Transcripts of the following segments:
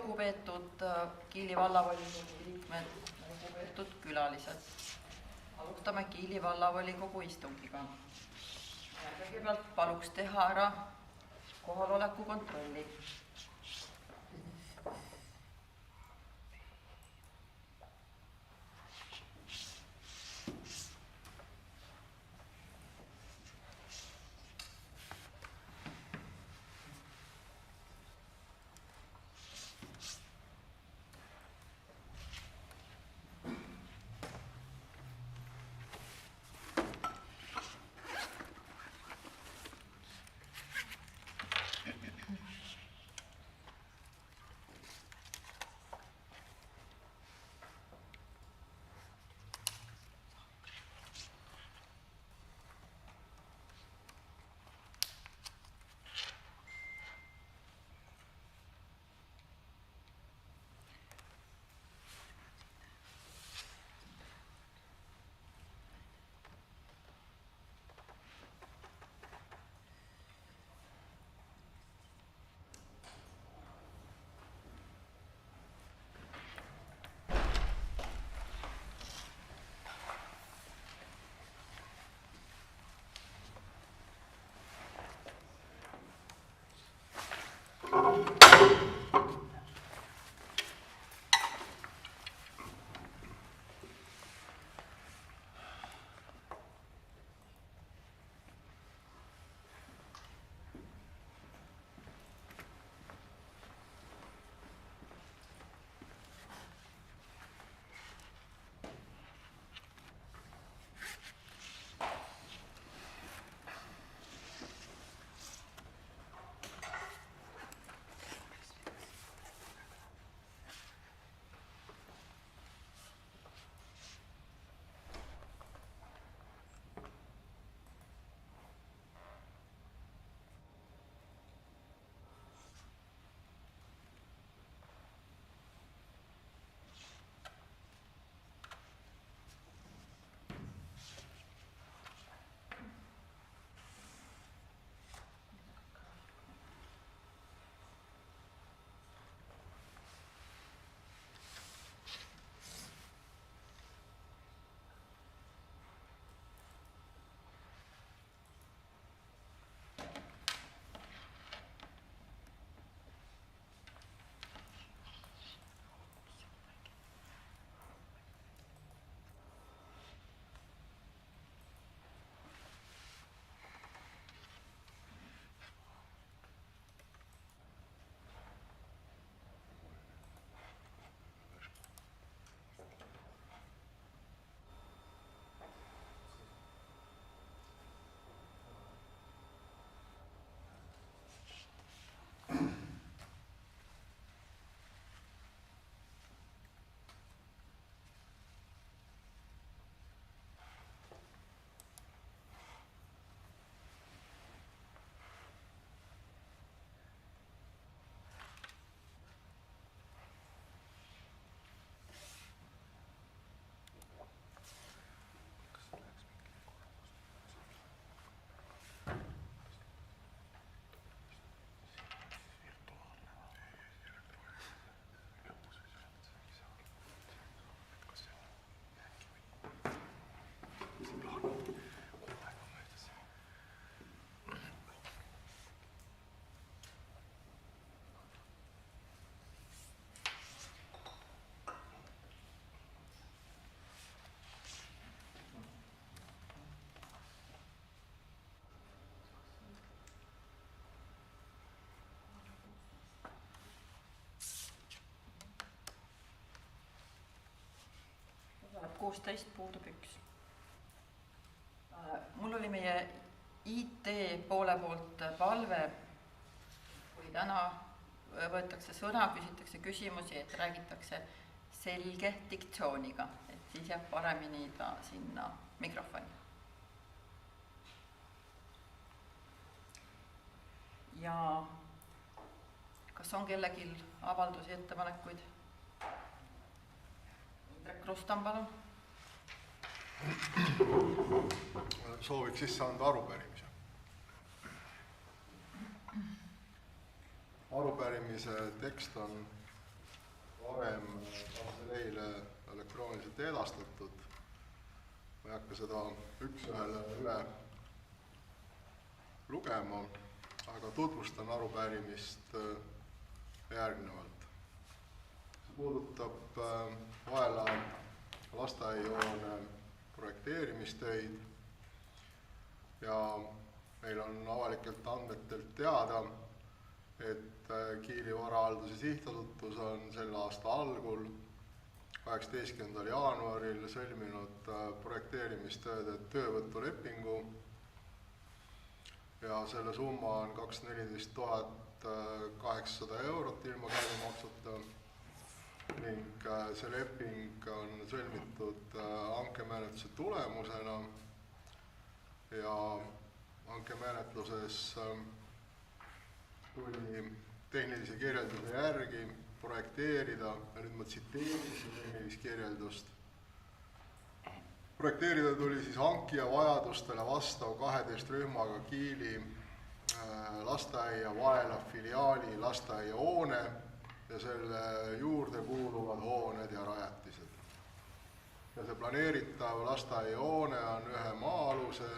lugupeetud Kiili vallavolikogu liikmed, lugupeetud külalised. Alustame Kiili vallavolikogu istungiga. Kõigepealt paluks teha ära kohaloleku kontrolli. Osaleb 16, puudub 1. Mul oli meie IT poole poolt palve, kui täna võetakse sõna, küsitakse küsimusi, et räägitakse selge diktsiooniga, et siis jääb paremini ta sinna mikrofoni. Ja kas on kellelgi avaldusi, ettepanekuid? Indrek Rustam, palun. Sooviks sisse anda arupärimise. Arupärimise tekst on varem kantseleile elektrooniliselt edastatud. Ma ei hakka seda üks-ühele üle lugema, aga tutvustan arupärimist järgnevalt. See puudutab Vaela lasteaiahoone projekteerimistöid ja meil on avalikelt andmetelt teada, et Kiili Varahalduse Sihtasutus on selle aasta algul 18. jaanuaril sõlminud projekteerimistööde töövõtulepingu ja selle summa on 214 800 eurot ilma käibemaksuta ning see leping on sõlmitud hankemenetluse tulemusena ja hankemenetluses tuli tehnilise kirjelduse järgi projekteerida, ja nüüd ma tsiteerisin tehnilist kirjeldust, projekteerida tuli siis hankija vajadustele vastav 12 rühmaga Kiili lasteaia Vaela filiaali lasteaiahoone ja selle juurde kuuluvad hooned ja rajatised. Ja see planeeritav lasteaiahoone on ühe maa-aluse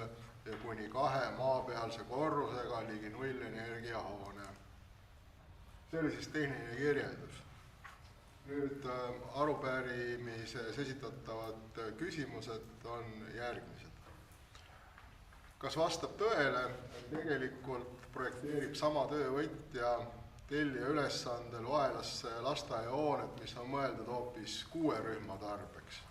ja kuni 2 maapealse korrusega ligi nullenergiahoone. See oli siis tehniline kirjeldus. Nüüd arupärimises esitatavad küsimused on järgmised. Kas vastab tõele, et tegelikult projekteerib sama töövõtja tellija ülesandel Vaelasse lasteaiahoonet, mis on mõeldud hoopis 6 rühma tarbeks?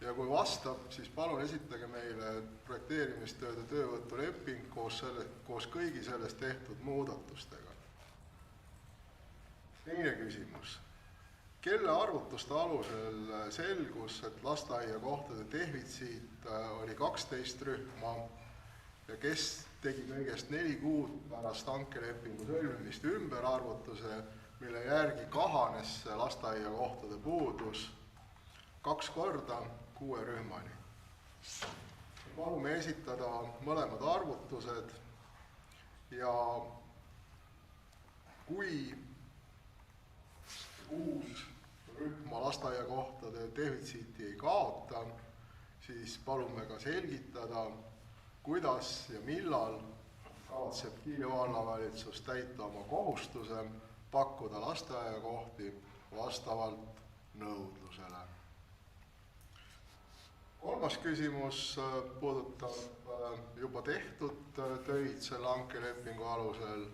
Ja kui vastab, siis palun esitage meile projekteerimistööde töövõtuleping koos kõigi sellest tehtud muudatustega. Teine küsimus. Kelle arvutuste alusel selgus, et lasteaiakohtade defitsiit oli 12 rühma ja kes tegi kõigest 4 kuud pärast hankelepingu sõlmimist ümberarvutuse, mille järgi kahanes lasteaiakohtade puudus 2 korda 6 rühmani. Palume esitada mõlemad arvutused ja kui 6 rühma lasteaiakohtade defitsiiti ei kaota, siis palume ka selgitada, kuidas ja millal kavatseb Kiili vallavalitsus täita oma kohustuse pakkuda lasteaiakohti vastavalt nõudlusele. Kolmas küsimus puudutab juba tehtud töid selle hankelepingu alusel.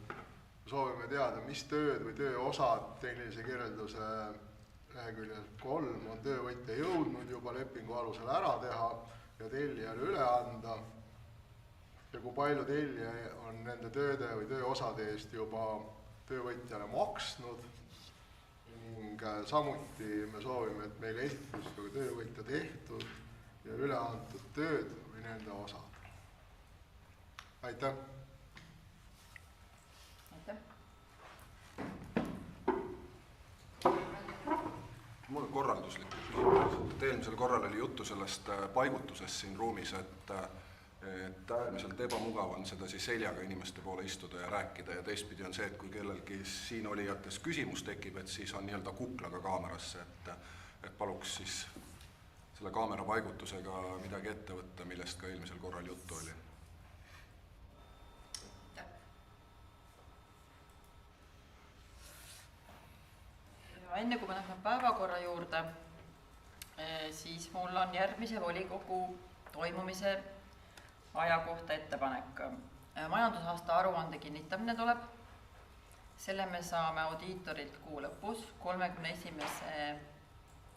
Soovime teada, mis tööd või tööosad tehnilise kirjelduse leheküljel 3 on töövõtja jõudnud juba lepingu alusel ära teha ja tellijale üle anda ja kui palju tellija on nende tööde või tööosade eest juba töövõtjale maksnud ning samuti me soovime, et meile esitus ka töövõtja tehtud ja üle antud tööd või nende osad. Aitäh! Mul on korralduslik küsimus. Eelmisel korral oli juttu sellest paigutusest siin ruumis, et äärmiselt ebamugav on seda siis seljaga inimeste poole istuda ja rääkida ja teistpidi on see, et kui kellelgi siin olijates küsimus tekib, et siis on nii-öelda kuklaga kaamerasse, et paluks siis selle kaamera paigutusega midagi ette võtta, millest ka eelmisel korral juttu oli. Enne kui me lähme päevakorra juurde, siis mul on järgmise volikogu toimumise aja kohta ettepanek. Majandusaasta aruande kinnitamine tuleb. Selle me saame audiitorilt kuu lõpus, 31.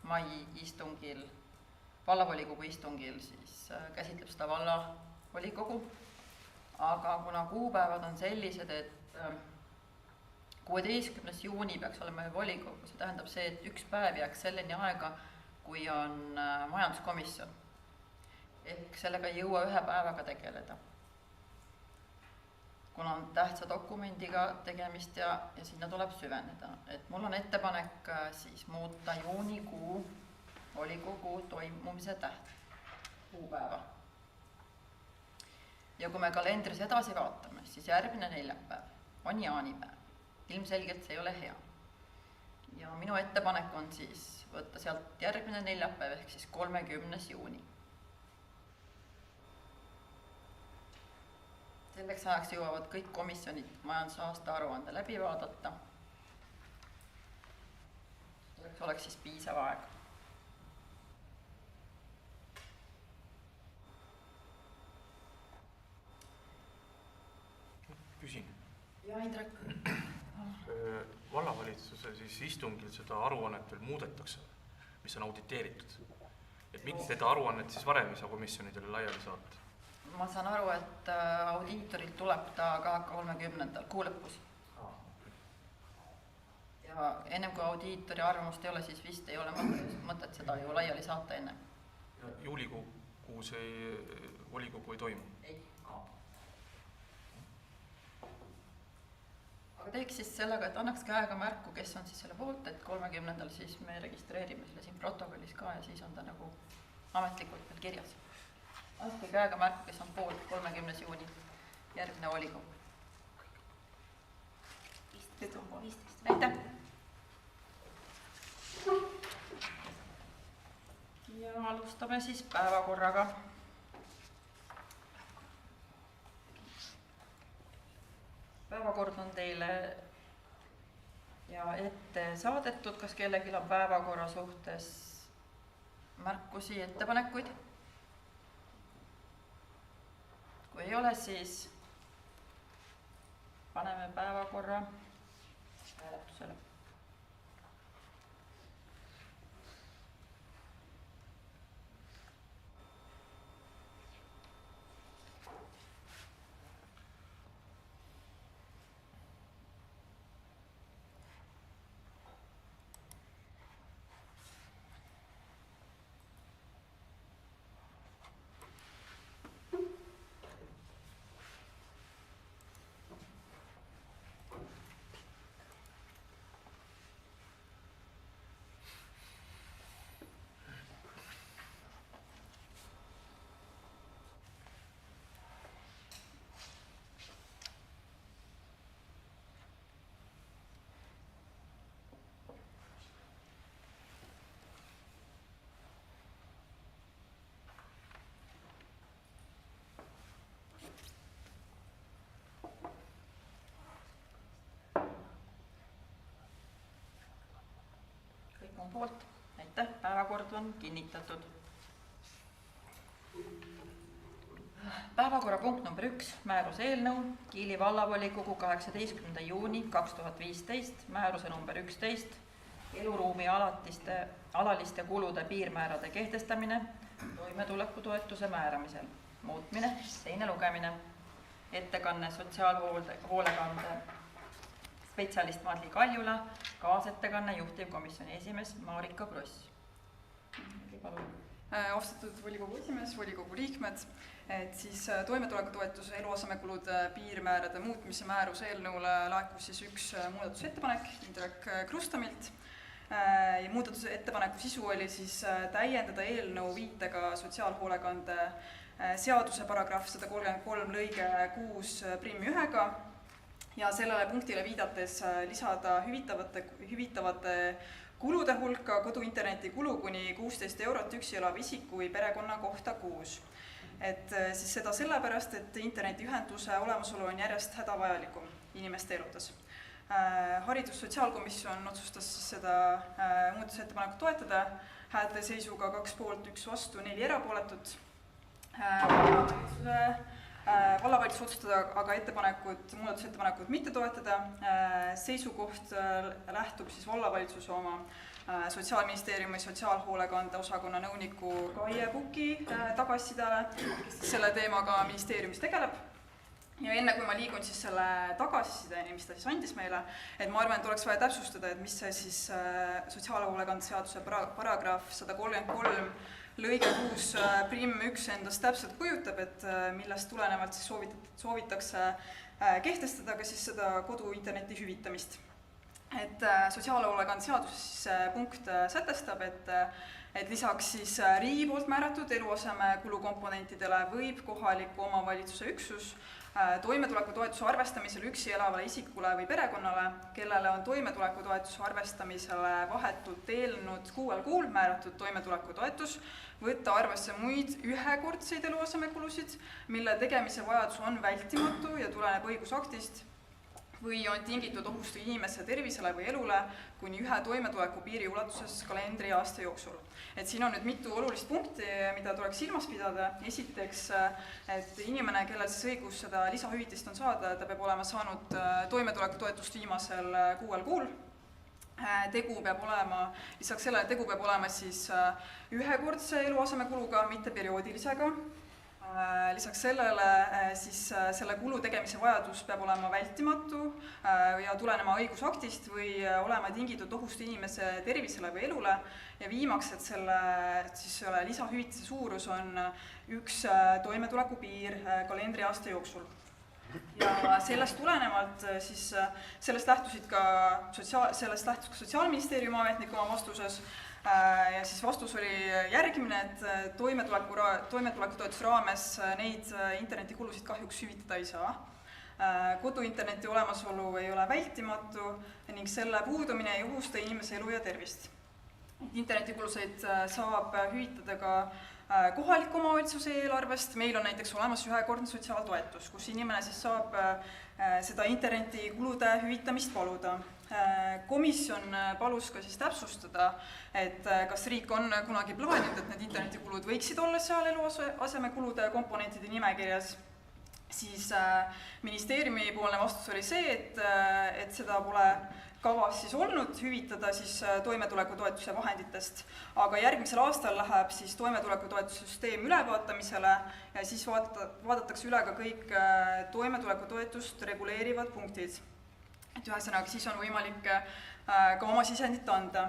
mai istungil, vallavolikogu istungil, siis käsitleb seda vallavolikogu. Aga kuna kuupäevad on sellised, et 16. juuni peaks olema volikogu, see tähendab see, et üks päev jääks selleni aega, kui on majanduskomisjon. Ehk sellega ei jõua ühe päevaga tegeleda. Kuna on tähtsa dokumendiga tegemist ja sinna tuleb süveneda. Et mul on ettepanek siis muuta juunikuu volikogu toimumise kuupäeva. Ja kui me kalendris edasi vaatame, siis järgmine neljapäev on jaanipäev. Ilmselgelt see ei ole hea. ja minu ettepanek on siis võtta sealt järgmine neljapäev ehk siis 30. juuni. Selleks ajaks jõuavad kõik komisjonid majandusaasta aruande läbi vaadata. Selleks oleks siis piisav aeg. Küsin. Ja Indrek. Vallavalitsuse siis istungil seda aruannet veel muudetakse, mis on auditeeritud. Et miks seda aruannet siis varem ei saa komisjonidele laiali saata? Ma saan aru, et audiitorilt tuleb ta ka 30. kuu lõpus. Ja ennem kui audiitori arvamust ei ole, siis vist ei ole mõtet seda ju laiali saata enne. Ja juulikuus volikogu ei toimu? Ei. Aga teeks siis sellega, et annaks käega märku, kes on siis selle poolt, et 30. siis me registreerime selle siin protokollis ka ja siis on ta nagu ametlikult veel kirjas. Andke käega märku, kes on poolt 30. juuni järgmine volikogu. 15. Aitäh! Ja alustame siis päevakorraga. Päevakord on teile ja ette saadetud, kas kellelgi on päevakorra suhtes märkusi, ettepanekuid? Kui ei ole, siis paneme päevakorra hääletusele. On poolt. Aitäh, päevakord on kinnitatud. Päevakorrapunkt number 1, määruse eelnõu, Kiili vallavolikogu 18. juuni 2015, määruse number 11, eluruumi alaliste kulude piirmäärade kehtestamine, toimetulekutoetuse määramisel, muutmine, teine lugemine, ettekanne sotsiaalhoolekande spetsialist Madli Kaljula, kaasettekanne juhtivkomisjoni esimees Marika Kross. Austatud volikogu esimees, volikogu liikmed, et siis toimetulekutoetuse eluasemekulude piirmäärade muutmise määruse eelnõule laekus siis üks muudatusettepanek Indrek Krustamilt. Ja muudatusettepaneku sisu oli siis täiendada eelnõu viitega sotsiaalhoolekande seaduse paragrahv 133 lõige 6(1) ja sellele punktile viidates lisada hüvitavate kulude hulka koduinterneti kulu kuni 16 eurot üksi elava isiku või perekonna kohta kuus. Et siis seda sellepärast, et internetiühenduse olemasolu on järjest hädavajalikum inimeste eludes. Haridus-sotsiaalkomisjon otsustas seda muudatusettepanekut toetada, häälte seisuga 2 poolt, 1 vastu, 4 erapooletut. Vallavalitsus otsustada aga muudatusettepanekut mitte toetada. Seisukoht lähtub siis vallavalitsus oma Sotsiaalministeeriumi sotsiaalhoolekande osakonna nõuniku Kaie Puki tagasisidele, kes selle teemaga ministeeriumis tegeleb. Ja enne kui ma liigun siis selle tagasisideni, mis ta siis andis meile, et ma arvan, et oleks vaja täpsustada, et mis see siis sotsiaalhoolekande seaduse paragrahv 133 lõige 6(1) endast täpselt kujutab, et millest tulenevalt siis soovitakse kehtestada ka siis seda koduinterneti hüvitamist. Et sotsiaalhoolekande seaduses punkt sätestab, et lisaks siis riigi poolt määratud eluasemekulu komponentidele võib kohaliku omavalitsuse üksus toimetulekutoetuse arvestamisel üksi elavale isikule või perekonnale, kellele on toimetulekutoetuse arvestamisele vahetult eelnenud 6 kuul määratud toimetulekutoetus, võtta arvesse muid ühekordseid eluasemekulusid, mille tegemise vajadus on vältimatu ja tuleneb õigusaktist või on tingitud ohust inimese tervisele või elule kuni 1 toimetuleku piiri ulatuses kalendriaasta jooksul. Et siin on nüüd mitu olulist punkti, mida tuleks silmas pidada. Esiteks, et inimene, kellel siis õigus seda lisahüvitist on saada, ta peab olema saanud toimetulekutoetust viimasel 6 kuul. Lisaks sellele tegu peab olema siis ühekordse eluasemekuluga, mitte perioodilisega. Lisaks sellele siis selle kulu tegemise vajadus peab olema vältimatu ja tulenema õigusaktist või olema tingitud ohust inimese tervisele või elule. Ja viimaks, et selle lisahüvitise suurus on 1 toimetuleku piir kalendriaasta jooksul. Ja sellest tulenevalt siis sellest lähtus ka Sotsiaalministeeriumi ametnik oma vastuses. Ja siis vastus oli järgmine, et toimetulekutoetuse raames neid internetikulusid kahjuks hüvitada ei saa. Koduinterneti olemasolu ei ole vältimatu ning selle puudumine ei ohusta inimese elu ja tervist. Internetikulusid saab hüvitada ka kohaliku omavalitsuse eelarvest. Meil on näiteks olemas ühekordne sotsiaaltoetus, kus inimene siis saab seda internetikulude hüvitamist paluda. Komisjon palus ka siis täpsustada, et kas riik on kunagi plaaninud, et need internetikulud võiksid olla seal eluasemekulude komponentide nimekirjas. Siis ministeeriumi poolne vastus oli see, et seda pole kavas siis olnud hüvitada siis toimetulekutoetuse vahenditest, aga järgmisel aastal läheb siis toimetulekutoetuse süsteem ülevaatamisele ja siis vaadatakse üle ka kõik toimetulekutoetust reguleerivad punktid. Et ühesõnaga, siis on võimalik ka oma sisendit anda.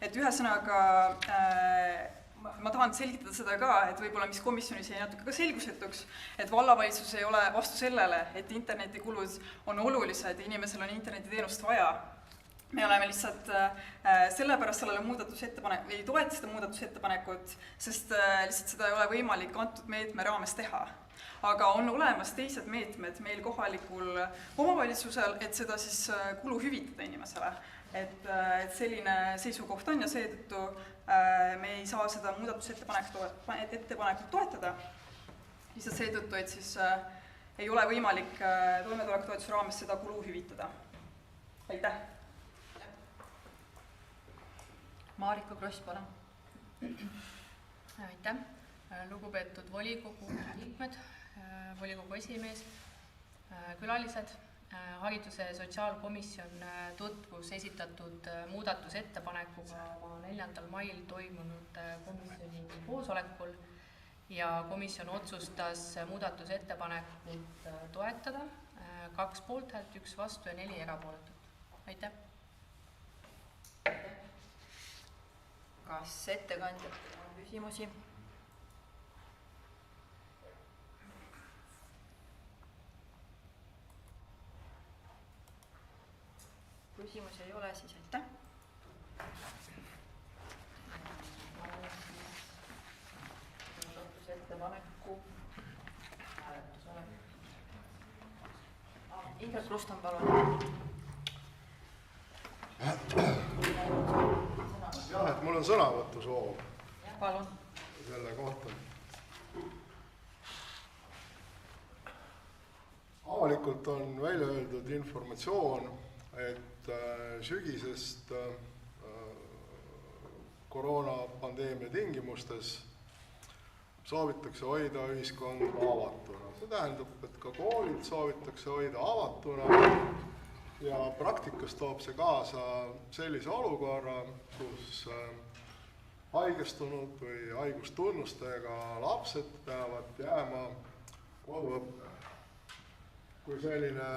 Et ühesõnaga, ma tahan selgitada seda ka, et võib-olla mis komisjonis jäi natuke ka selgusetuks, et vallavalitsus ei ole vastu sellele, et internetikulud on olulised ja inimesel on internetiteenust vaja. Me oleme lihtsalt sellepärast sellele ei toeta seda muudatusettepanekut, sest lihtsalt seda ei ole võimalik antud meetme raames teha. Aga on olemas teised meetmed meil kohalikul omavalitsusel, et seda siis kulu hüvitada inimesele. Et selline seisukoht on ja seetõttu me ei saa seda muudatusettepanekut toetada. Lihtsalt seetõttu, et siis ei ole võimalik toimetulekutoetuse raames seda kulu hüvitada. Aitäh! Marika Kross, palun. Aitäh! Lugupeetud volikogu liikmed, volikogu esimees, külalised. Hariduse ja sotsiaalkomisjon tutvus esitatud muudatusettepanekuga 4. mail toimunud komisjoni koosolekul ja komisjon otsustas muudatusettepanekut toetada, 2 poolthäält, 1 vastu ja 4 erapooletut. Aitäh! Kas ettekandjatel on küsimusi? Küsimusi ei ole, siis aitäh. Muudatusettepaneku hääletusele. Indrek Rustan, palun. Jah, et mul on sõnavõttu soov. Palun. Selle kohta. Avalikult on välja öeldud informatsioon, et sügisest koroonapandeemia tingimustes soovitakse hoida ühiskonda avatuna. See tähendab, et ka koolid soovitakse hoida avatuna ja praktikas toob see kaasa sellise olukorra, kus haigestunud või haigustunnustega lapsed peavad jääma koduõppele. Kui selline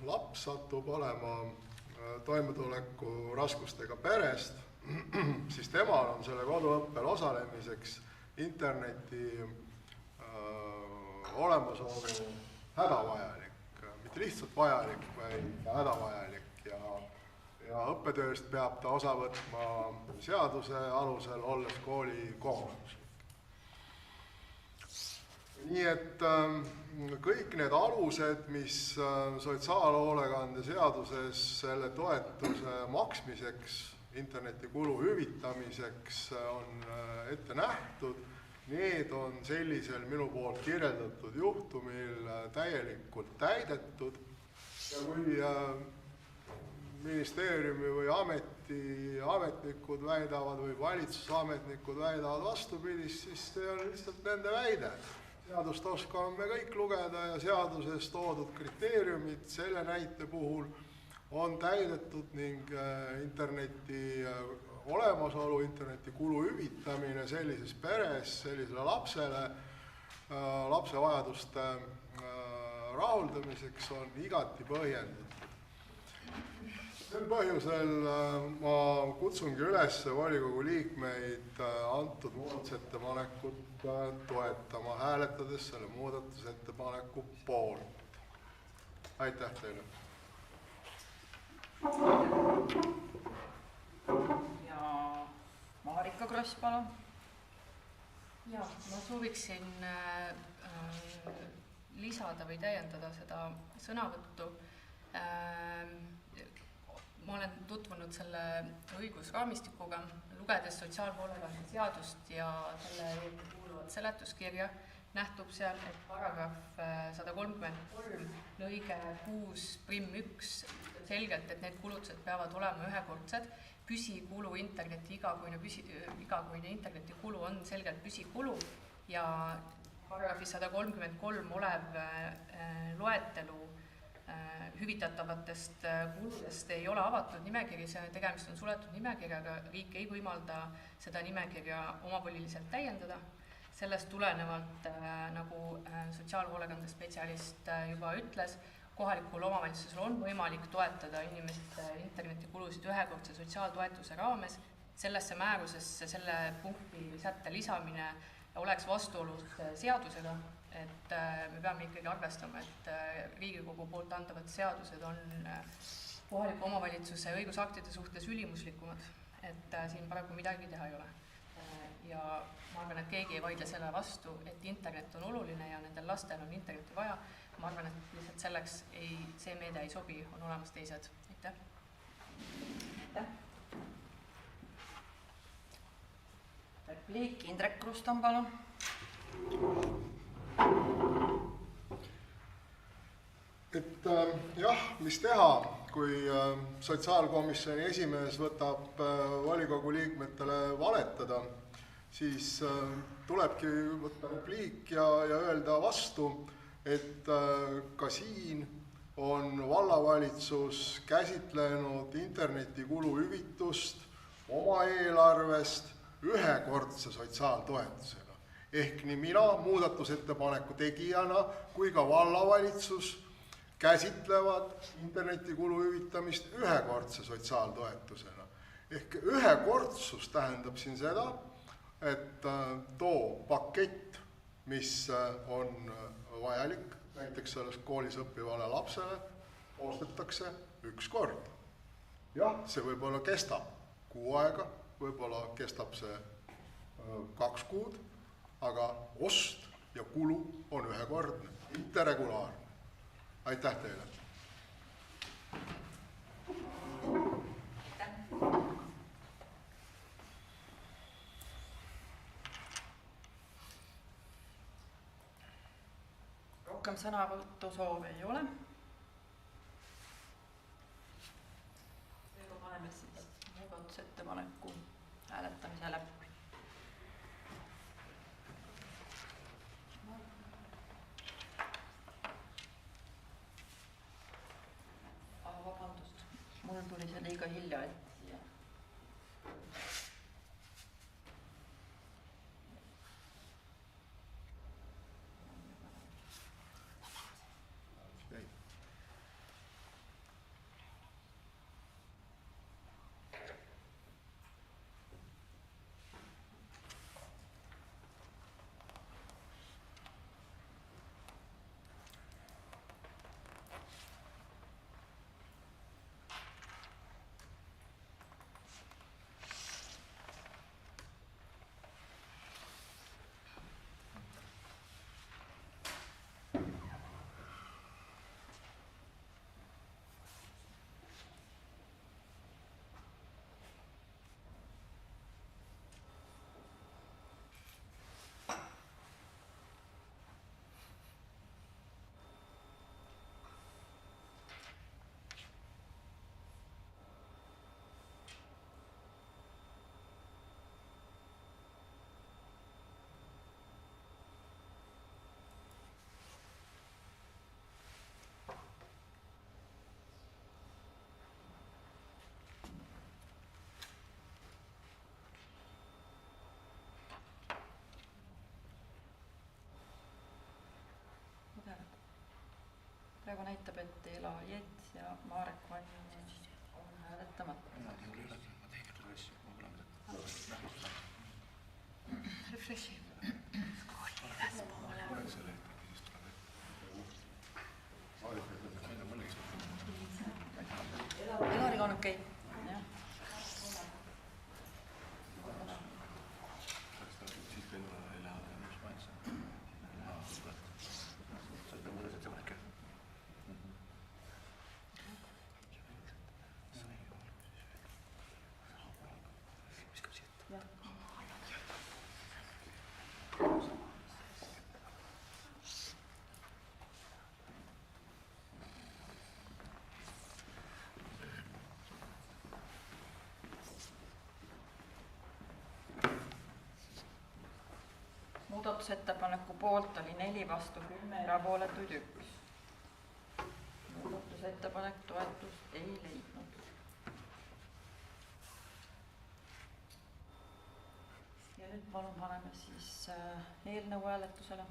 laps satub olema toimetuleku raskustega perest, siis temal on selle koduõppel osalemiseks interneti olemasolu hädavajalik, mitte lihtsalt vajalik, vaid hädavajalik ja ja õppetööst peab ta osa võtma seaduse alusel, olles kooli kohustuslik. Nii et kõik need alused, mis sotsiaalhoolekande seaduses selle toetuse maksmiseks, internetikulu hüvitamiseks on ette nähtud, need on sellisel minu poolt kirjeldatud juhtumil täielikult täidetud ja kui ministeeriumi või ametnikud väidavad või valitsusametnikud väidavad vastupidist, siis see on lihtsalt nende väide. Seadust oskame me kõik lugeda ja seaduses toodud kriteeriumid selle näite puhul on täidetud ning interneti olemasolu, interneti kulu hüvitamine sellises peres, sellisele lapsele, lapse vajaduste rahuldamiseks on igati põhjendatud. Sel põhjusel ma kutsungi üles volikogu liikmeid antud muudatusettepanekut toetama, hääletades selle muudatusettepaneku poolt. Aitäh teile! Ja Marika Kross, palun. Ja, ma sooviksin lisada või täiendada seda sõnavõttu. Ma olen tutvunud selle õigusraamistikuga, lugedes sotsiaalhoolekande seadust ja selle kuuluvat seletuskirja, nähtub seal, et paragrahv 133 lõige 6.1 selgelt, et need kulutused peavad olema ühekordsed, püsikulu interneti, igakuine internetikulu on selgelt püsikulu ja paragrahvis 133 olev loetelu hüvitatavatest kuludest ei ole avatud nimekiri, tegemist on suletud nimekirjaga, riik ei võimalda seda nimekirja omavoliliselt täiendada. Sellest tulenevalt, nagu sotsiaalhoolekande spetsialist juba ütles, kohalikul omavalitsusel on võimalik toetada inimeste internetikulusid ühekordse sotsiaaltoetuse raames. Sellesse määrusesse selle punkti sätte lisamine oleks vastuolus seadusega, et me peame ikkagi arvestama, et Riigikogu poolt antavad seadused on kohaliku omavalitsuse õigusaktide suhtes ülimuslikumad, et siin paraku midagi teha ei ole. Ja ma arvan, et keegi ei vaidle selle vastu, et internet on oluline ja nendel lastel on internetti vaja. Ma arvan, et lihtsalt selleks see meede ei sobi, on olemas teised. Aitäh! Aitäh! Repliik Indrek Krustan, palun. Et jah, mis teha, kui sotsiaalkomisjoni esimees võtab volikogu liikmetele valetada, siis tulebki võtta repliik ja öelda vastu, et ka siin on vallavalitsus käsitlenud internetikulu hüvitust oma eelarvest ühekordse sotsiaaltoetusena. Ehk nii mina muudatusettepaneku tegijana kui ka vallavalitsus käsitlevad internetikulu hüvitamist ühekordse sotsiaaltoetusena. Ehk ühekordsus tähendab siin seda, et too pakett, mis on vajalik näiteks selles koolis õppivale lapsele, ostetakse üks kord. Jah, see võib-olla kestab 6 aega, võib-olla kestab see 2 kuud, aga ost ja kulu on ühekordne, mitte regulaarne. Aitäh teile! Rohkem sõnavõtusoove ei ole. Seega paneme siis muudatusettepaneku hääletamisele. Vabandust, mul tuli see liiga hilja, et siia. praegu näitab, et Ela Jets ja Marek Vaino on hääletamata. Refreshi. Elariga on okei. Jah. Muudatusettepaneku poolt oli 4, vastu 10, erapooletuid 1. Muudatusettepanek toetust ei leidnud. Ja nüüd palun paneme siis eelnõu hääletusele.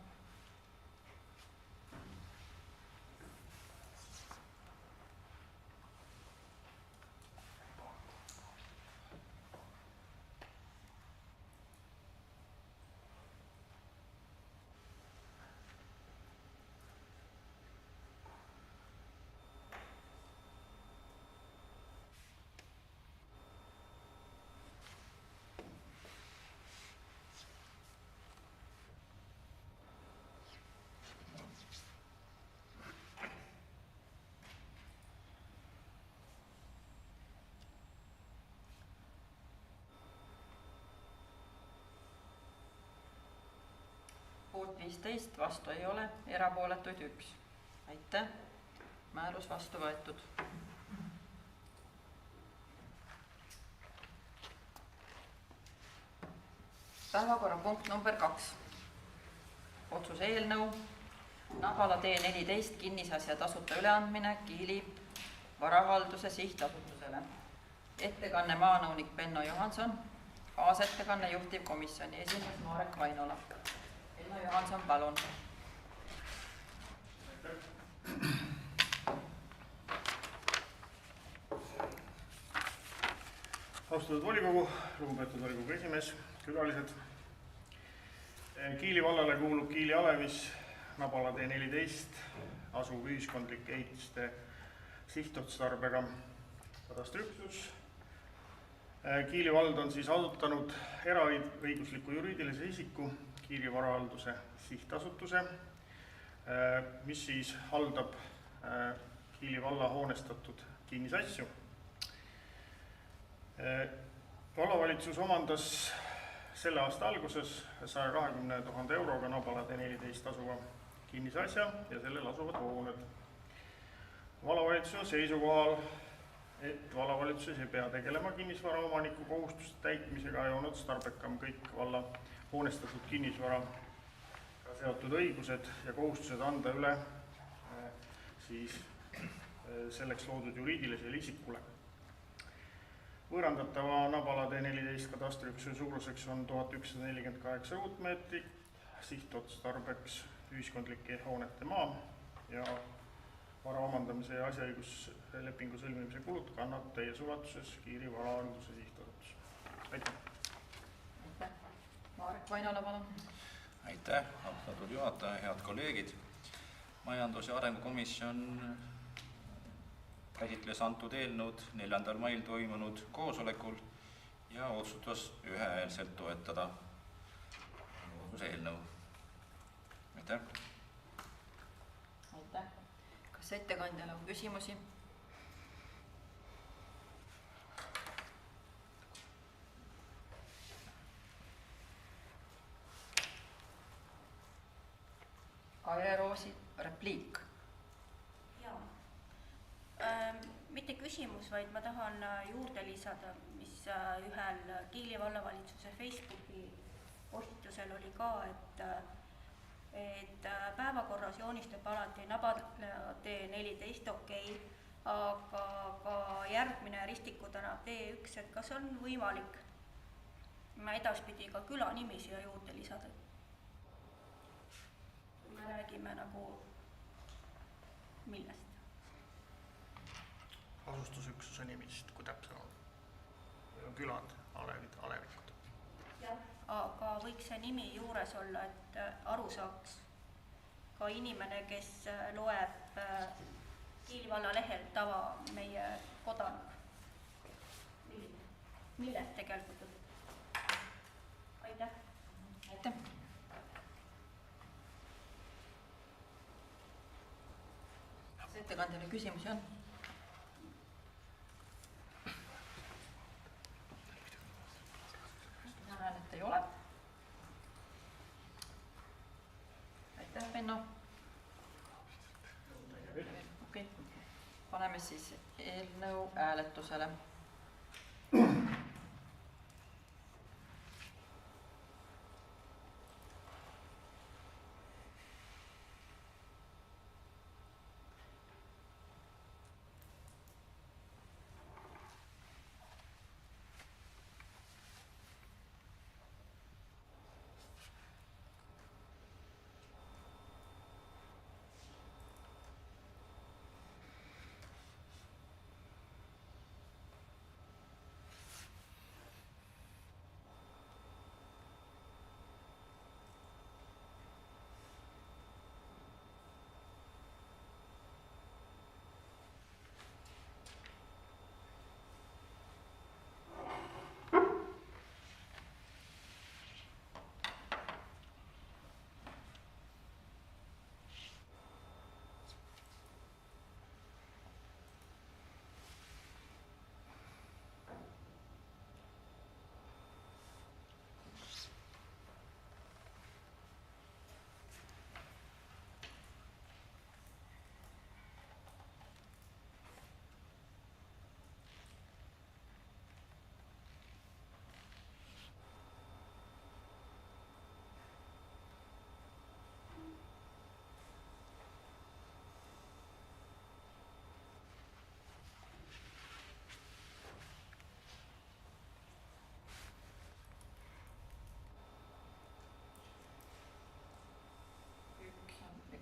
Poolt 15, vastu ei ole, erapooletuid 1. Aitäh, määrus vastu võetud. Päevakorrapunkt number 2. Otsuse eelnõu, Nabala tee 14 kinnisasja tasuta üleandmine Kiili varahalduse sihtasutusele. Ettekanne maanõunik Benno Johanson, kaasettekanne juhtivkomisjoni esimees Marek Vainola. Benno Johanson, palun. Austatud volikogu, lugupeetud volikogu esimees, külalised. Kiili vallale kuulub Kiili alevis Nabala tee 14 asuv ühiskondlike ehitiste sihtotstarbega katastriüksus. Kiili vald on siis asutanud eraõigusliku juriidilise isiku Kiili varahalduse sihtasutuse, mis siis haldab Kiili valla hoonestatud kinnisasju. Vallavalitsus omandas selle aasta alguses 120 000 euroga Nabala tee 14 asuva kinnisasja ja sellel asuvad hooned. Vallavalitsus on seisukohal, et vallavalitsus ei pea tegelema kinnisvara omaniku kohustuste täitmisega ja on otstarbekam kõik valla hoonestatud kinnisvara seotud õigused ja kohustused anda üle siis selleks loodud juriidilisele isikule. Võõrandatava Nabala tee 14 katastriüksuse suuruseks on 1148 ruutmeetrit, sihtotstarbeks ühiskondlike hoonete maa ja vara omandamise ja asjaõiguslepingu sõlmimise kulud kannab täies ulatuses Kiili varahalduse sihtasutus. Aitäh! Aitäh! Marek Vainola, palun! Aitäh, austatud juhataja, head kolleegid! Majandus- ja arengukomisjon käsitles antud eelnõud 4. mail toimunud koosolekul ja otsustas ühehäälselt toetada otsuse eelnõu. Aitäh! Aitäh! Kas ettekandjale on küsimusi? Kaire Roosi, repliik. Mitte küsimus, vaid ma tahan juurde lisada, mis ühel Kiili vallavalitsuse Facebooki postitusel oli ka, et päevakorras joonistub alati Nabala tee 14 okei, aga ka järgmine Ristiku tänav tee 1, et kas on võimalik edaspidi ka küla nimi siia juurde lisada? Me räägime nagu millest? Asustusüksuse nimi vist, kui täpsem on. Külad, alevikud. Aga võiks see nimi juures olla, et aru saaks ka inimene, kes loeb Kiili valla lehel tava meie kodanik. Millest tegelikult jutt? Aitäh. Aitäh. Kas ettekandjale küsimusi on? Näen, et ei ole. Aitäh, Venno. Okei. Paneme siis eelnõu hääletusele.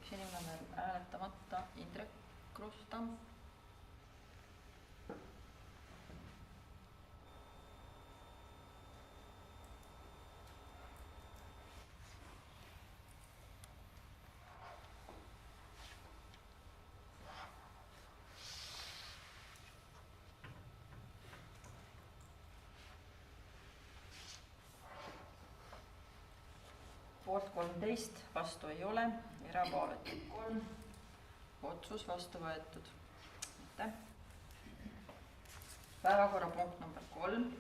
Üks inimene on hääletamata, Indrek Krustam. Poolt 13, vastu ei ole, erapooletud 3, otsus vastu võetud. Aitäh. Päevakorrapunkt number 3,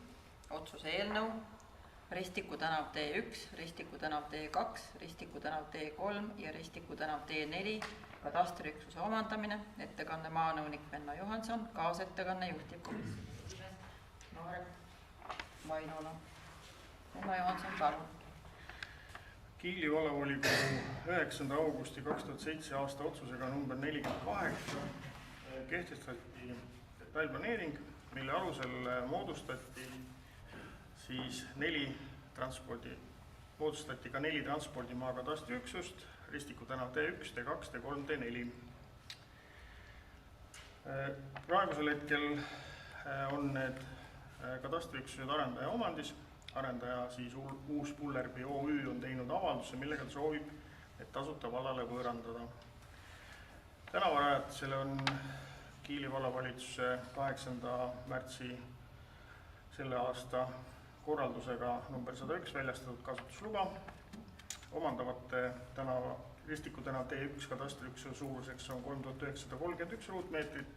otsuse eelnõu, Ristiku tänav T1, Ristiku tänav T2, Ristiku tänav T3 ja Ristiku tänav T4, katastriüksuse omandamine, ettekanne maanõunik Venno Johanson, kaasettekanne juhtivkomisjoni Marek Vainola. Venno Johanson, palun. Kiili vallavolikogu 9. augusti 2007 aasta otsusega number 48 kehtestati detailplaneering, mille alusel moodustati ka 4 transpordimaa katastriüksust, Ristiku tänav T1, T2, T3, T4. Praegusel hetkel on need katastriüksused arendaja omandis. Arendaja siis Uus Pullerbi OÜ on teinud avalduse, millega ta soovib, et tasuta vallale võõrandada. Tänavarajatisele on Kiili vallavalitsuse 8. märtsi selle aasta korraldusega number 101 väljastatud kasutusluba. Omandavate Ristiku tänav T1 katastriüksuse suuruseks on 3931 ruutmeetrit,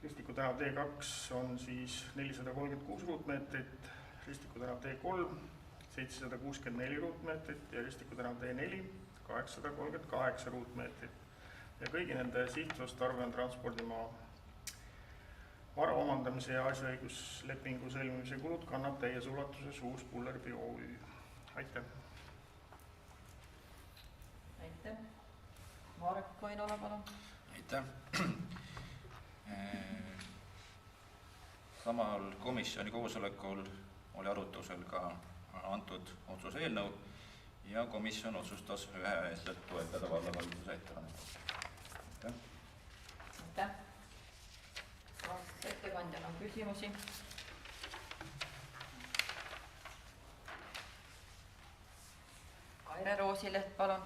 Ristiku tänav T2 on siis 436 ruutmeetrit, Ristiku tänav T3 764 ruutmeetrit ja Ristiku tänav T4 838 ruutmeetrit. Ja kõigi nende sihtotstarve on transpordimaa. Vara omandamise ja asjaõiguslepingu sõlmimise kulud kannab täies ulatuses Uus Pullerbi OÜ. Aitäh! Aitäh! Marek Vainola, palun! Aitäh! Samal komisjoni koosolekul oli arutusel ka antud otsuse eelnõu ja komisjon otsustas ühehäälselt toetada vallavalitsuse ettepanekut. aitäh. Kas ettekandjal on küsimusi? Kaire Roosileht, palun.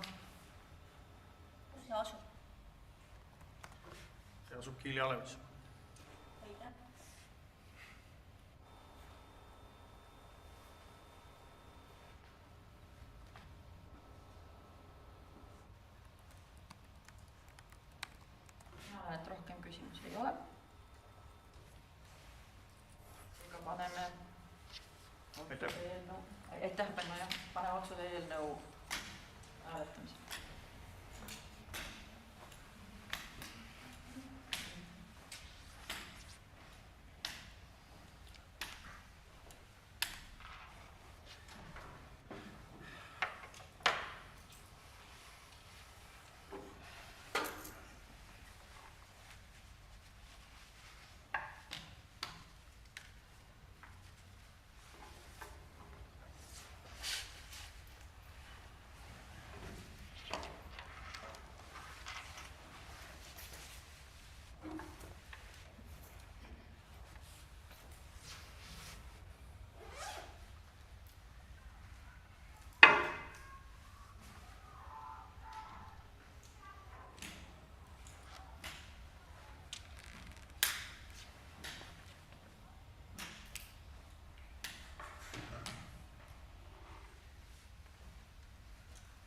Kus see asub? See asub Kiili alevis. Aitäh. Ma näen, et rohkem küsimusi ei ole. Seega paneme otsuse eelnõu. Aitäh, pane otsuse eelnõu hääletamisele.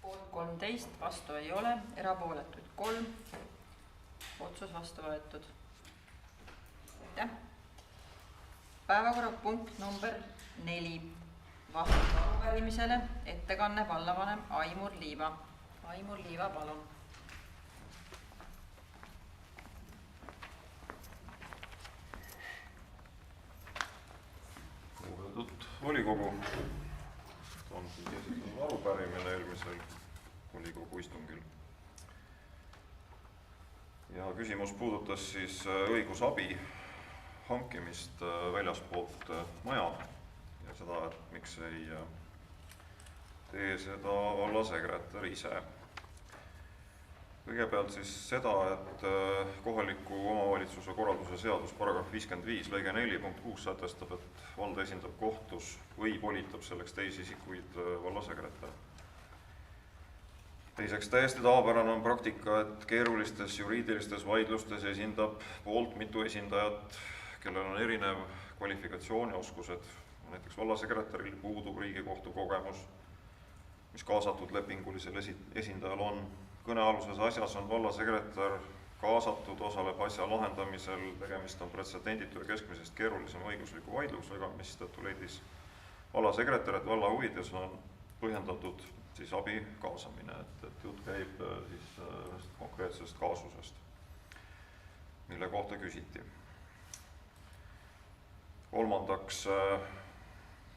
Poolt 13, vastu ei ole, erapooletuid 3. Otsus vastu võetud. Aitäh. Päevakorrapunkt number 4. Vastus arupärimisele, ettekanne vallavanem Aimur Liiva. Aimur Liiva, palun. Lugupeetud volikogu, on siis esitatud arupärimine eelmisel volikogu istungil. Ja küsimus puudutas siis õigusabi hankimist väljaspoolt maja ja seda, et miks ei tee seda vallasekretär ise. Kõigepealt siis seda, et kohaliku omavalitsuse korralduse seadus paragrahv 55 lõige 4 punkt 6 sätestab, et valda esindab kohtus või volitab selleks teisi isikuid vallasekretär. Teiseks, täiesti tavapärane on praktika, et keerulistes juriidilistes vaidlustes esindab poolt mitu esindajat, kellel on erinev kvalifikatsioon ja oskused. Näiteks vallasekretäril puudub Riigikohtu kogemus, mis kaasatud lepingulisel esindajal on. Kõnealuses asjas on vallasekretär kaasatud, osaleb asja lahendamisel, tegemist on pretsedenditu ja keskmisest keerulisema õigusliku vaidlusega, mistõttu leidis vallasekretär, et valla huvides on põhjendatud siis abi kaasamine, et jutt käib siis konkreetsest kaasusest, mille kohta küsiti. Kolmandaks,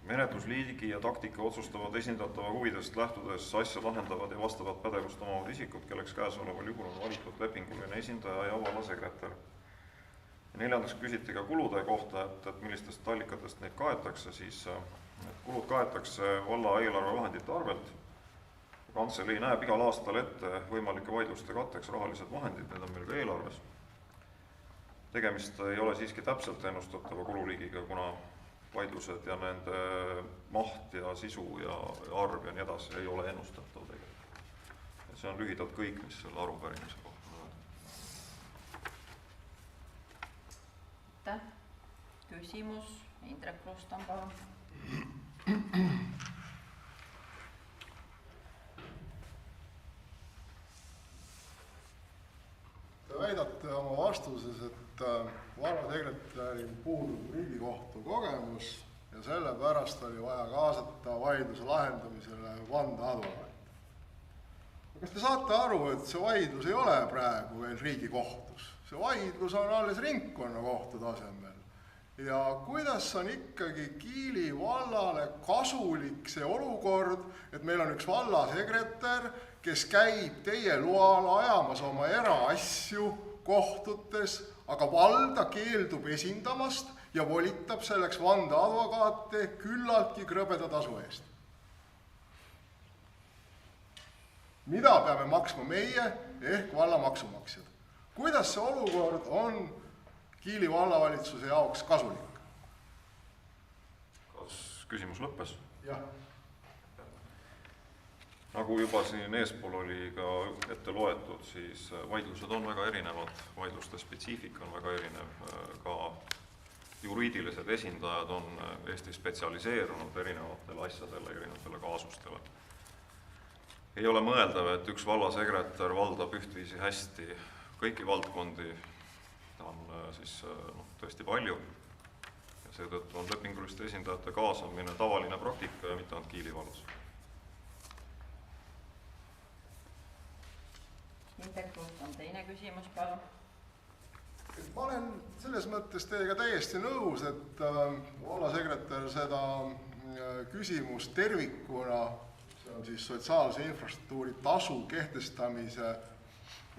menetlusliigi ja taktika otsustavad esindatava huvidest lähtudes asja lahendavad ja vastavat pädevust omavad isikud, kelleks käesoleval juhul on valitud lepinguline esindaja ja vallasekretär. Neljandaks küsiti ka kulude kohta, et millistest allikatest neid kaetakse, siis kulud kaetakse valla eelarvevahendite arvelt. Kantselei näeb igal aastal ette võimalike vaidluste katteks rahalised vahendid, need on meil ka eelarves. Tegemist ei ole siiski täpselt ennustatava kululiigiga, kuna vaidlused ja nende maht ja sisu ja arv ja nii edasi ei ole ennustatav tegelikult. Ja see on lühidalt kõik, mis selle arupärimise kohta on. Aitäh. Küsimus, Indrek Rustam, palun. Te väidate oma vastuses, et vallasekretäril puudub Riigikohtu kogemus ja sellepärast oli vaja kaasata vaidluse lahendamisele vandeadvokaat. Kas te saate aru, et see vaidlus ei ole praegu veel Riigikohtus? See vaidlus on alles ringkonnakohtu tasemel. Ja kuidas on ikkagi Kiili vallale kasulik see olukord, et meil on üks vallasekretär, kes käib teie loal ajamas oma eraasju kohtutes, aga valda keeldub esindamast ja volitab selleks vandeadvokaate küllaltki krõbeda tasu eest. Mida peame maksma meie ehk valla maksumaksjad? kuidas see olukord on Kiili vallavalitsuse jaoks kasulik? Kas küsimus lõppes? Jah. Nagu juba siin eespool oli ka ette loetud, siis vaidlused on väga erinevad, vaidluste spetsiifika on väga erinev, ka juriidilised esindajad on Eestis spetsialiseerunud erinevatele asjadele, erinevatele kaasustele. Ei ole mõeldav, et üks vallasekretär valdab ühtviisi hästi kõiki valdkondi, ta on siis tõesti palju ja seetõttu on lepinguliste esindajate kaasamine tavaline praktika ja mitte ainult Kiili vallas. Indrek, on teine küsimus, palun. Ma olen selles mõttes teiega täiesti nõus, et vallasekretär seda küsimust tervikuna, see on siis sotsiaalse infrastruktuuri tasu kehtestamise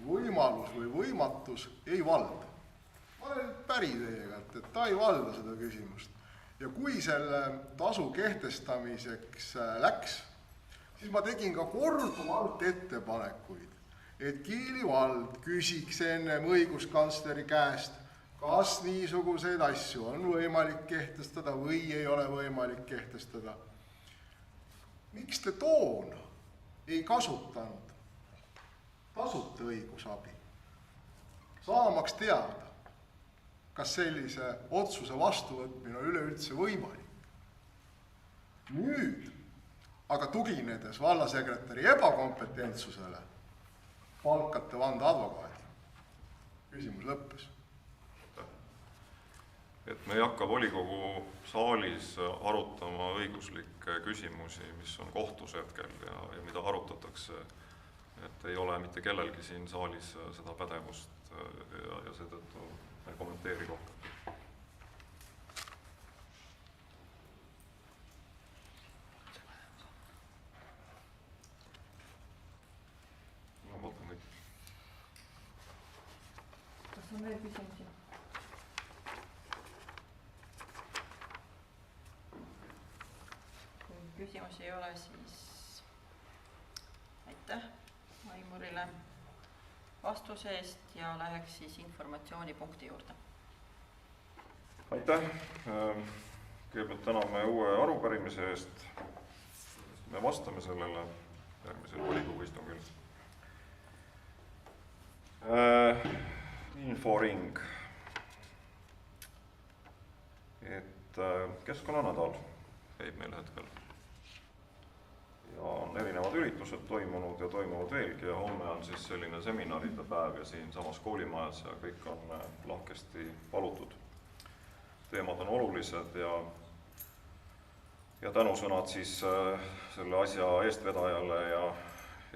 võimalus või võimatus, ei valda. Ma olen päri teiega, et ta ei valda seda küsimust. Ja kui selle tasu kehtestamiseks läks, siis ma tegin ka korduvalt ettepanekuid, et Kiili vald küsiks ennem õiguskantsleri käest, kas niisuguseid asju on võimalik kehtestada või ei ole võimalik kehtestada. Miks te toona ei kasutanud tasuta õigusabi, saamaks teada, kas sellise otsuse vastuvõtmine on üleüldse võimalik? Nüüd, aga tuginedes vallasekretäri ebakompetentsusele, palkate vanda advokaadi. Küsimus lõppes. Et me ei hakka volikogu saalis arutama õiguslikke küsimusi, mis on kohtus hetkel ja mida arutatakse, et ei ole mitte kellelgi siin saalis seda pädevust ja seetõttu ei kommenteeri rohkem. Kas on veel küsimusi? Kui küsimusi ei ole, siis aitäh Aimurile vastuse eest ja läheks siis informatsioonipunkti juurde. Aitäh! Kõigepealt täname uue arupärimise eest. Me vastame sellele järgmisel volikogu istungil. Inforing. Et keskkonnanädal käib meil hetkel. Ja on erinevad üritused toimunud ja toimuvad veelgi ja homme on siis selline seminaride päev ja siin samas koolimajas ja kõik on lahkesti palutud. Teemad on olulised ja tänusõnad siis selle asja eestvedajale ja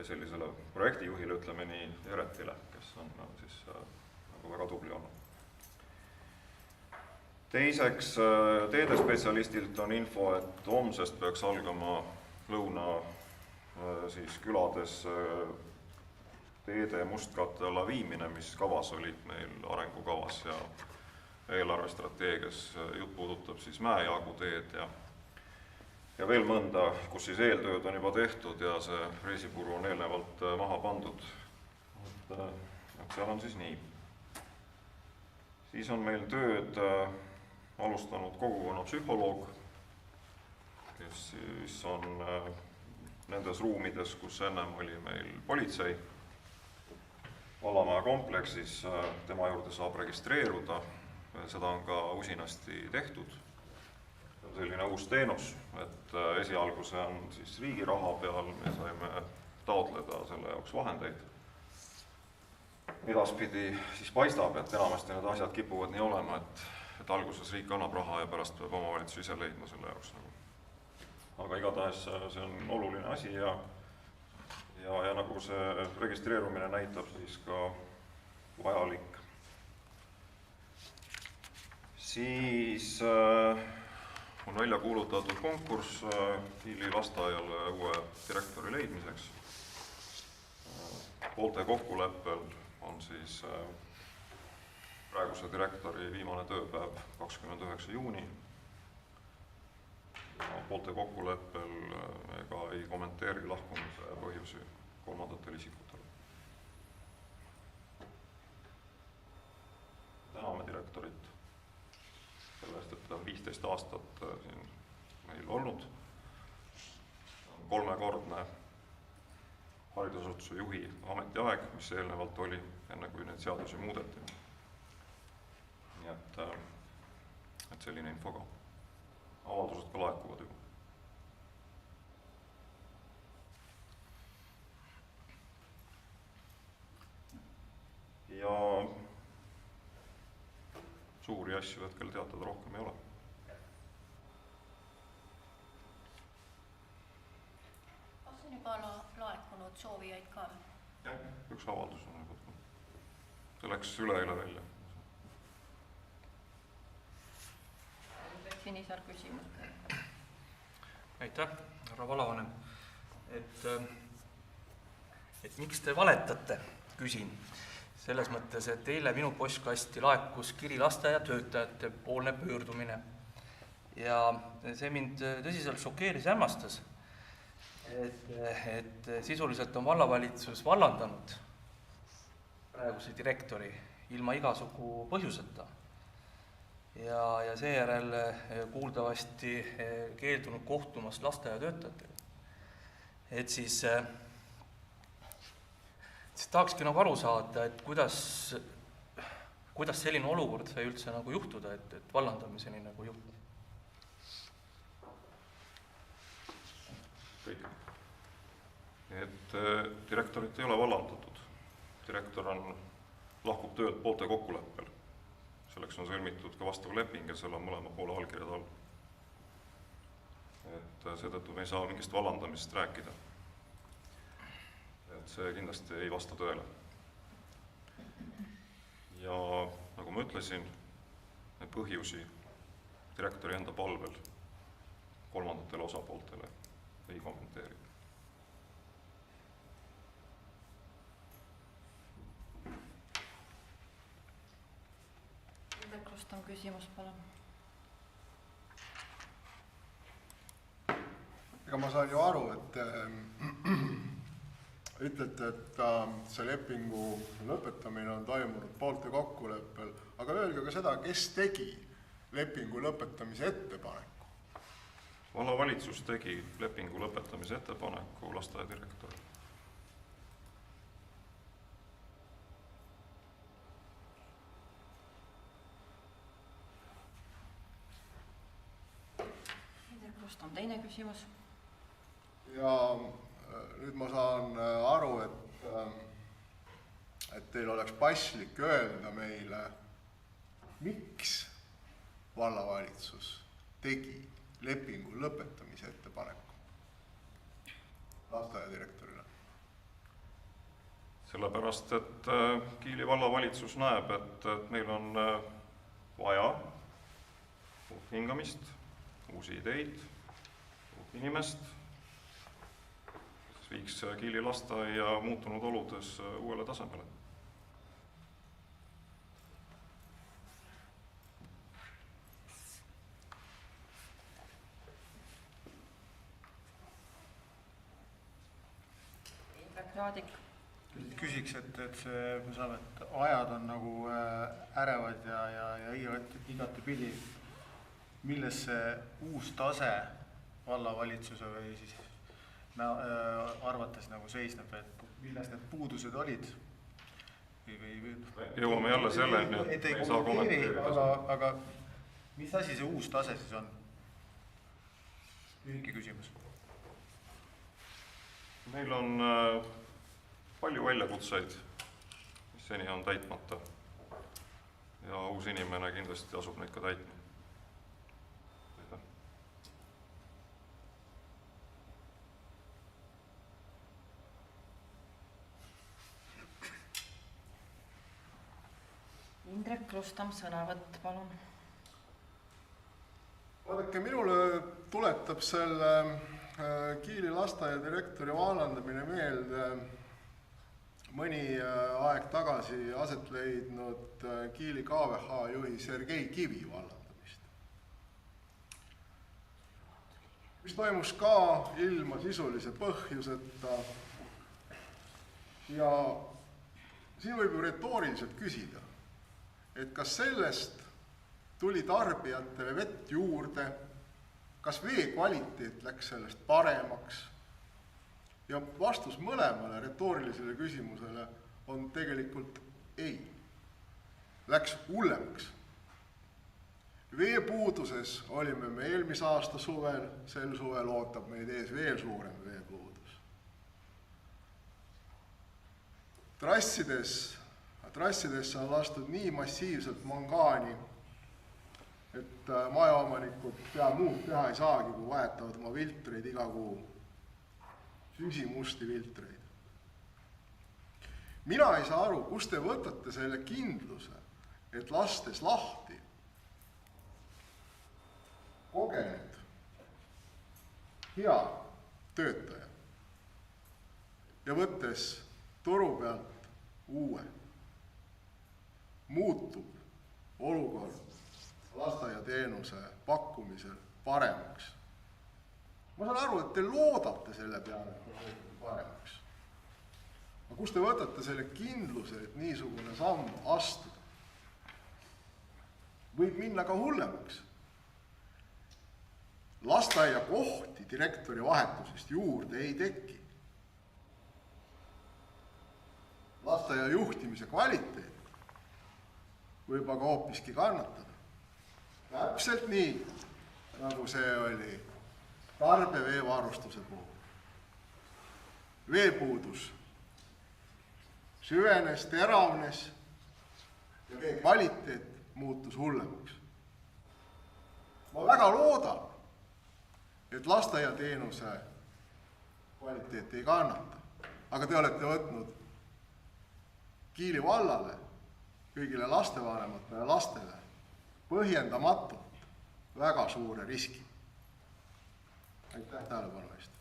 sellisele projektijuhile, ütleme nii, Jeretile, kes on siis nagu väga tubli olnud. Teiseks, teedespetsialistilt on info, et homsest peaks algama lõuna siis külades teede mustkatte alla viimine, mis kavas olid meil arengukavas ja eelarvestrateegias. Jutt puudutab siis Mäejaagu teed ja veel mõnda, kus siis eeltööd on juba tehtud ja see reisipuru on eelnevalt maha pandud. Et seal on siis nii. Siis on meil tööd alustanud kogukonna psühholoog, kes siis on nendes ruumides, kus ennem oli meil politsei, Vallamaja kompleksis, tema juurde saab registreeruda, seda on ka usinasti tehtud. See on selline uus teenus, et esialgu see on siis riigi raha peal, me saime taotleda selle jaoks vahendeid. Edaspidi siis paistab, et enamasti need asjad kipuvad nii olema, et alguses riik annab raha ja pärast peab omavalitsus ise leidma selle jaoks. Aga igatahes see on oluline asi ja nagu see registreerumine näitab, siis ka vajalik. Siis on välja kuulutatud konkurss Kiili lasteaiale uue direktori leidmiseks. Poolte kokkuleppel on siis praeguse direktori viimane tööpäev 29. juuni. Poolte kokkuleppel ega ei kommenteeri lahkumise põhjusi kolmandatel isikutel. direktorit selle eest, et ta on 15 aastat siin meil olnud, 3-kordne haridusasutuse juhi ametiaeg, mis eelnevalt oli, enne kui neid seadusi muudeti. Nii et selline info ka. Avaldused ka laekuvad juba. Ja suuri asju hetkel teatada rohkem ei ole. Kas on juba laekunud soovijaid ka? Jah, üks avaldus on juba. See läks üleeile välja. Sinisaar küsimus. Aitäh, härra Valavanem. Et miks te valetate, küsin. Selles mõttes, et eile minu postkasti laekus kiri lasteaiatöötajate poolne pöördumine. Ja see mind tõsiselt šokeeris ja hämmastas, et sisuliselt on vallavalitsus vallandanud praeguse direktori ilma igasugu põhjuseta. Ja seejärel kuuldavasti keeldunud kohtumast lasteaiatöötajatega. Et siis tahakski nagu aru saada, et kuidas selline olukord sai üldse nagu juhtuda, et vallandamiseni nagu juhtuda. Kõik. Et direktorit ei ole vallandatud. Direktor lahkub töölt poolte kokkuleppel. Selleks on sõlmitud ka vastav leping ja seal on mõlema poole allkirjad all. Et seetõttu me ei saa mingist vallandamisest rääkida. Et see kindlasti ei vasta tõele. Ja nagu ma ütlesin, põhjusi direktori enda palvel kolmandatele osapooltele ei kommenteeri. Krustam küsimus, palun. Ega ma saan ju aru, et ütlete, et see lepingu lõpetamine on toimunud poolte kokkuleppel, aga öelge ka seda, kes tegi lepingu lõpetamise ettepaneku. Vallavalitsus tegi lepingu lõpetamise ettepaneku lasteaiadirektorile. On teine küsimus. Ja nüüd ma saan aru, et teil oleks paslik öelda meile, miks vallavalitsus tegi lepingu lõpetamise ettepaneku lasteaiadirektorile. Sellepärast, et Kiili vallavalitsus näeb, et meil on vaja hingamist, uusi ideid, inimest, siis viiks Kiili lasteaia muutunud oludes uuele tasemele. Raadik. Küsiks, et see, me saame, et ajad on nagu ärevad ja igati pidi. Milles see uus tase vallavalitsuse või siis arvates nagu seisneb, et milles need puudused olid? Jõuame jälle selleni, et ei saa kommenteerida. Aga mis asi see uus tase siis on? Lühike küsimus. Meil on palju väljakutseid, mis seni on täitmata. Ja uus inimene kindlasti asub neid ka täitma. Indrek Krustam, sõnavõtt, palun. Vaadake, minule tuletab selle Kiili lasteaiadirektori vallandamine meelde mõni aeg tagasi aset leidnud Kiili KVH juhi Sergei Kivi vallandamist. Mis toimus ka ilma sisulise põhjuseta. Ja siin võib ju retooriliselt küsida, et kas sellest tuli tarbijatele vett juurde, kas vee kvaliteet läks sellest paremaks? Ja vastus mõlemale retoorilisele küsimusele on tegelikult ei. Läks hullemaks. Veepuuduses olime me eelmise aasta suvel, sel suvel ootab meid ees veel suurem veepuudus. Trassidesse on lastud nii massiivselt mangaani, et majaomanikud pea muud teha ei saagi, kui vahetavad oma filtreid iga kuu. Süsimusti filtreid. Mina ei saa aru, kus te võtate selle kindluse, et lastes lahti kogenud hea töötaja ja võttes turu pealt uue, muutub olukord lasteaiateenuse pakkumisel paremaks. Ma saan aru, et te loodate selle peale, et ta muutub paremaks. Aga kus te võtate selle kindluse, et niisugune samm astuda? Võib minna ka hullemaks. Lasteaia kohti direktori vahetusest juurde ei teki. Lasteaia juhtimise kvaliteet võib aga hoopiski kannatada. Täpselt nii, nagu see oli tarbeveevarustuse puhul. Veepuudus süvenes, teravnes ja vee kvaliteet muutus hullemaks. Ma väga loodan, et lasteaiateenuse kvaliteet ei kannata, aga te olete võtnud Kiili vallale, kõigile lastevanematele ja lastele põhjendamatult väga suure riski. Aitäh tähelepanu eest.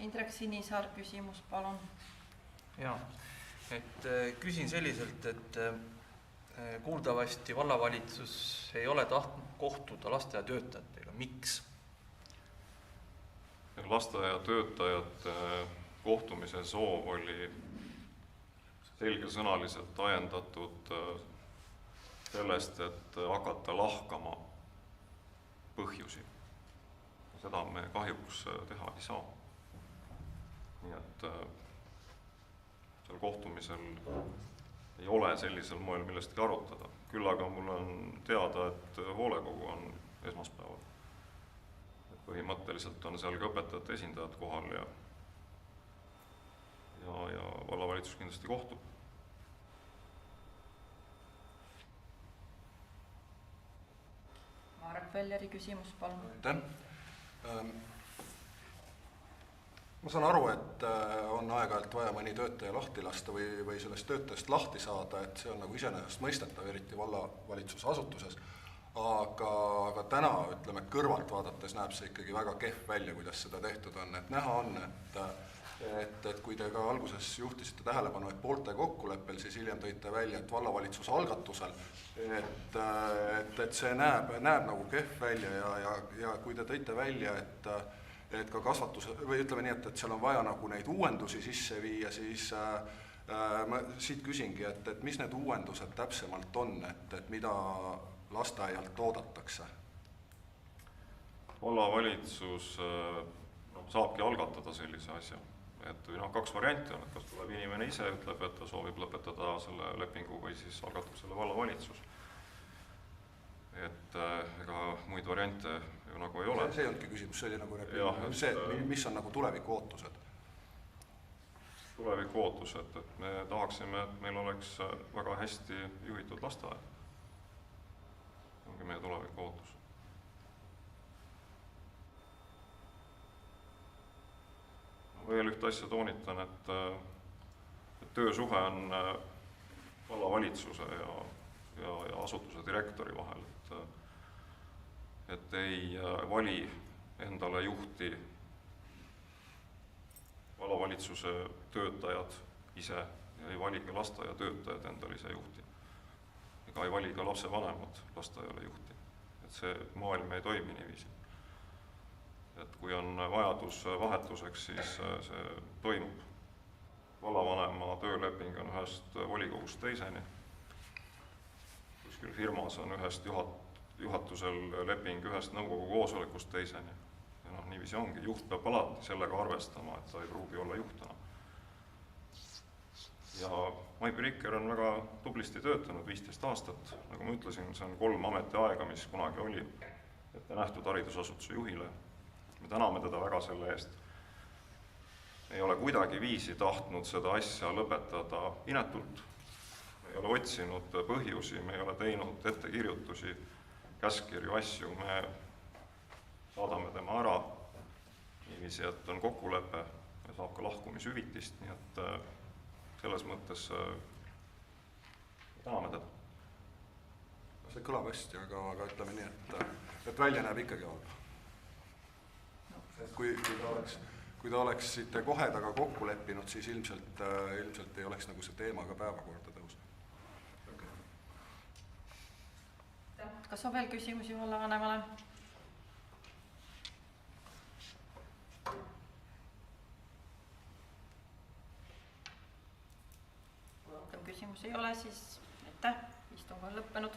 Indrek Sinisaar, küsimus, palun. Jaa, et küsin selliselt, et kuuldavasti vallavalitsus ei ole tahtnud kohtuda lasteaiatöötajatega. Miks? Lasteaiatöötajate kohtumise soov oli selgesõnaliselt ajendatud sellest, et hakata lahkama põhjusi. Seda me kahjuks teha ei saa. Nii et seal kohtumisel ei ole sellisel moel millestki arutada. Küll aga mul on teada, et hoolekogu on esmaspäeval. Põhimõtteliselt on seal ka õpetajate esindajad kohal ja vallavalitsus kindlasti kohtub. Marek Velleri küsimus, palun. Aitäh. Ma saan aru, et on aeg-ajalt vaja mõni töötaja lahti lasta või sellest töötajast lahti saada, et see on nagu iseenesest mõistetav, eriti vallavalitsuse asutuses. Aga täna, ütleme, kõrvalt vaadates näeb see ikkagi väga kehv välja, kuidas seda tehtud on. Et näha on, et kui te ka alguses juhtisite tähelepanu, et poolte kokkuleppel, siis hiljem tõite välja, et vallavalitsuse algatusel, et see näeb nagu kehv välja ja kui te tõite välja, et ka kasvatuse, või ütleme nii, et seal on vaja nagu neid uuendusi sisse viia, siis ma siit küsingi, et mis need uuendused täpsemalt on, et mida lasteaialt oodatakse? Vallavalitsus saabki algatada sellise asja. Et kaks varianti on, et kas tuleb inimene ise ütleb, et ta soovib lõpetada selle lepingu või siis algatab selle vallavalitsus. Et ega muid variante ju nagu ei ole. See ei olnudki küsimus, see oli nagu see, mis on nagu tuleviku ootused? Tuleviku ootused, et me tahaksime, et meil oleks väga hästi juhitud lasteaed. Ongi meie tuleviku ootus. Veel ühte asja toonitan, et töösuhe on vallavalitsuse ja asutuse direktori vahel, et ei vali endale juhti vallavalitsuse töötajad ise ja ei vali ka lasteaiatöötajad endale ise juhti. Ega ei vali ka lapsevanemad lasteaiale juhti. Et see maailm ei toimi niiviisi. Et kui on vajadus vahetuseks, siis see toimub. Vallavanema tööleping on ühest volikogust teiseni kuskil firmas on ühest juhatusel leping ühest nõukogu koosolekust teiseni. Ja noh, niiviisi ongi, juht peab alati sellega arvestama, et ta ei pruugi olla juhtana. Ja Maipi Rikker on väga tublisti töötanud 15 aastat, nagu ma ütlesin, see on 3 ametiaega, mis kunagi oli ette nähtud haridusasutuse juhile. Me täname teda väga selle eest. Ei ole kuidagi viisi tahtnud seda asja lõpetada inetult, me ei ole otsinud põhjusi, me ei ole teinud ettekirjutusi, käskirju, asju, me saadame tema ära niiviisi, et on kokkulepe ja saab ka lahkumishüvitist, nii et selles mõttes täname teda. See kõlab hästi, aga ütleme nii, et välja näeb ikkagi halb. Kui ta oleks siit kohe taga kokku leppinud, siis ilmselt ei oleks nagu see teema ka päevakorda tõusnud. Kas on veel küsimusi vallavanemale? Kui rohkem küsimusi ei ole, siis aitäh, istung on lõppenud.